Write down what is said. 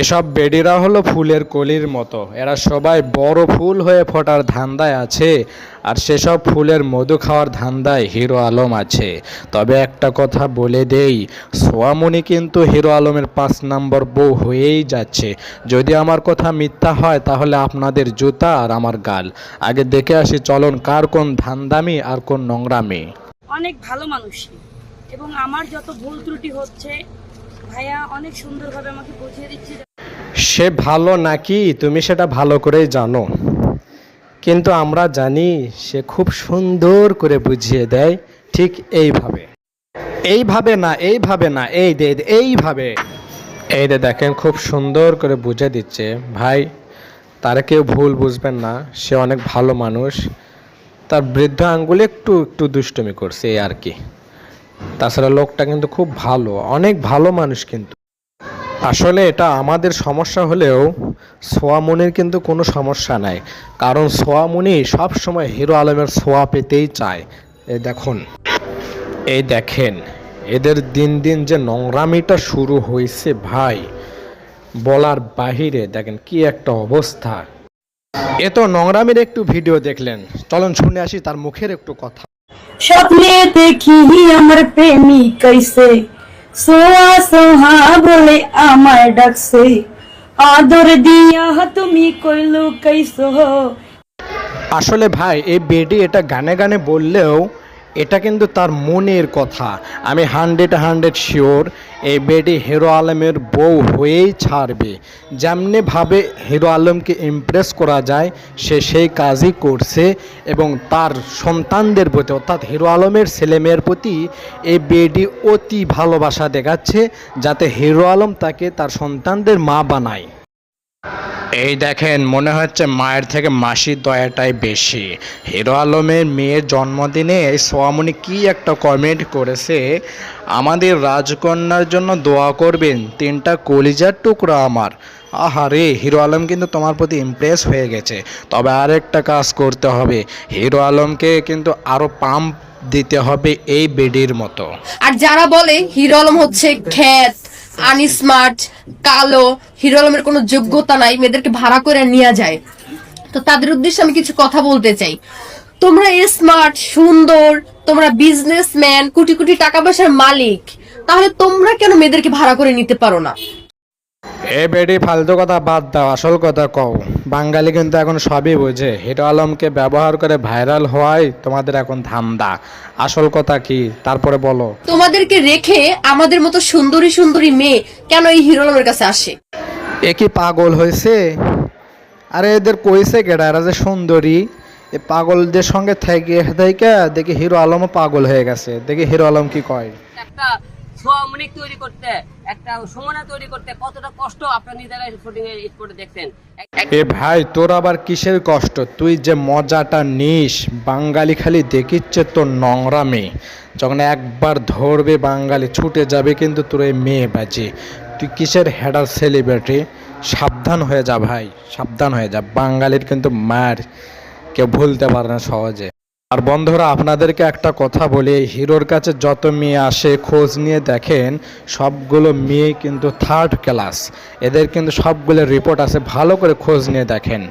এসব বেডিরা হলো ফুলের কলির মতো, এরা সবাই বড় ফুল হয়ে ফোটার ধান্দায় আছে, আর সেসব ফুলের মধু খাওয়ার ধান্দায় হিরো আলম আছে। তবে একটা কথা বলে দেই, সোয়ামণি কিন্তু হিরো আলমের 5 নম্বর বউ হয়েই যাচ্ছে। যদি আমার কথা মিথ্যা হয় তাহলে আপনাদের জুতা আর আমার গাল। আগে দেখে আসি চলন কার কোন ধান্দামি আর কোন নোংরামি। অনেক ভালো মানুষ এবং আমার যত ভুল ত্রুটি হচ্ছে ভাইয়া অনেক সুন্দরভাবে আমাকে বুঝিয়ে দিচ্ছে। সে ভালো নাকি তুমি সেটা ভালো করেই জানো, কিন্তু আমরা জানি সে খুব সুন্দর করে বুঝিয়ে দেয়। ঠিক এইভাবে, এইভাবে না, এইভাবে না, এইভাবে। এই যে দেখেন খুব সুন্দর করে বুঝে দিচ্ছে। ভাই, তারা কেউ ভুল বুঝবেন না, সে অনেক ভালো মানুষ। তার বৃদ্ধ আঙ্গুলে একটু একটু দুষ্টুমি করছে এই আর কি। তাছাড়া লোকটা কিন্তু খুব ভালো, অনেক ভালো মানুষ। কিন্তু আসলে এটা আমাদের সমস্যা হলেও সোয়ামনির কিন্তু কোনো সমস্যা নাই, কারণ সোয়ামনি সবসময় হিরো আলমের ছোঁয়া পেতেই চায়। এই দেখেন এদের দিন দিন যে নোংরামিটা শুরু হয়েছে ভাই, বলার বাহিরে। দেখেন কি একটা অবস্থা। এ তো নোংরামির একটু ভিডিও দেখলেন, চলুন শুনে আসি তার মুখের একটু কথা। স্বপ্নে দেখি আমার প্রেমিক কইছে সোয়া সোহা বলে আমায় ডাকছে, আদর দিয়া তুমি কইলো কইছো। আসলে ভাই এই বেডি এটা গানে গানে বললেও এটা কিন্তু তার মনের কথা। আমি 100% শিওর এই বেডি হিরো আলমের বউ হয়েই ছাড়বে। যেমনিভাবে হিরো আলমকে ইমপ্রেস করা যায় সে সেই কাজই করছে, এবং তার সন্তানদের প্রতি অর্থাৎ হিরো আলমের ছেলেমেয়ের প্রতি এই বেডি অতি ভালোবাসা দেখাচ্ছে, যাতে হিরো আলম তাকে তার সন্তানদের মা বানায়। এই দেখেন মনে হচ্ছে মায়ের থেকে মাসির দয়াটাই বেশি। হিরো আলমের মেয়ের জন্মদিনে সোয়ামনি কি একটা কমেন্ট করেছে, আমাদের রাজকন্যার জন্য দোয়া করবেন, 3টা কলিজার টুকরা আমার। আহারে, হিরো আলম কিন্তু তোমার প্রতি ইমপ্রেস হয়ে গেছে। তবে আরেকটা কাজ করতে হবে, হিরো আলমকে কিন্তু আরো পাম্প দিতে হবে এই বেডির মতো। আর যারা বলে হিরো আলম হচ্ছে খ্যাত, আনস্মার্ট, কালো, হিরো আলমের কোনো যোগ্যতা নাই, মেয়েদেরকে ভাড়া করে নিয়ে যায়, তো তাদের উদ্দেশ্যে আমি কিছু কথা বলতে চাই। তোমরা স্মার্ট, সুন্দর, তোমরা বিজনেসম্যান, কোটি কোটি টাকা পয়সার মালিক, তাহলে তোমরা কেন মেয়েদেরকে ভাড়া করে নিতে পারো না? এ বেডি ফালতু কথা বাদ দাও, আসল কথা কও। বাঙালি কিন্তু এখন সবই বোঝে। হিরো আলমকে ব্যবহার করে ভাইরাল হওয়াই তোমাদের এখন ধান্দা। আসল কথা কি তারপরে বলো। তোমাদেরকে রেখে আমাদের মতো সুন্দরী সুন্দরী মেয়ে কেন এই হিরো আলমের কাছে আসে? এ কি পাগল হয়েছে? আরে এদের কইছে কেডা এরা যে সুন্দরী? এ পাগলদের সঙ্গে থেকে থেকে দেখি হিরো আলমও পাগল হয়ে গেছে। দেখি হিরো আলম কি কয়। একটা সোয়ামনিক তৈরি করতে, একটা সুমনা তৈরি করতে কতটা কষ্ট আপনারা নিজেরা শুটিং এ করে দেখতেন। এ ভাই, তোর আবার কিসের কষ্ট? তুই যে মজাটা নিস, বাঙালি খালি দেখিচ্ছে তোর নোংরামি। যখন একবার ধরবে বাঙালি ছুটে যাবে কিন্তু তোর এই মেয়ে বাজে। তুই কিসের হেডার সেলিব্রিটি? সাবধান হয়ে যা ভাই, সাবধান হয়ে যা। বাঙালির কিন্তু মার কেউ ভুলতে পারে না সহজে। আর বন্ধুরা, আপনাদেরকে একটা কথা বলি, এই হিরোর কাছে যত মেয়ে আসে খোঁজ নিয়ে দেখেন, সবগুলো মেয়ে কিন্তু 3rd ক্লাস। এদের কিন্তু সবগুলো রিপোর্ট আছে, ভালো করে খোঁজ নিয়ে দেখেন।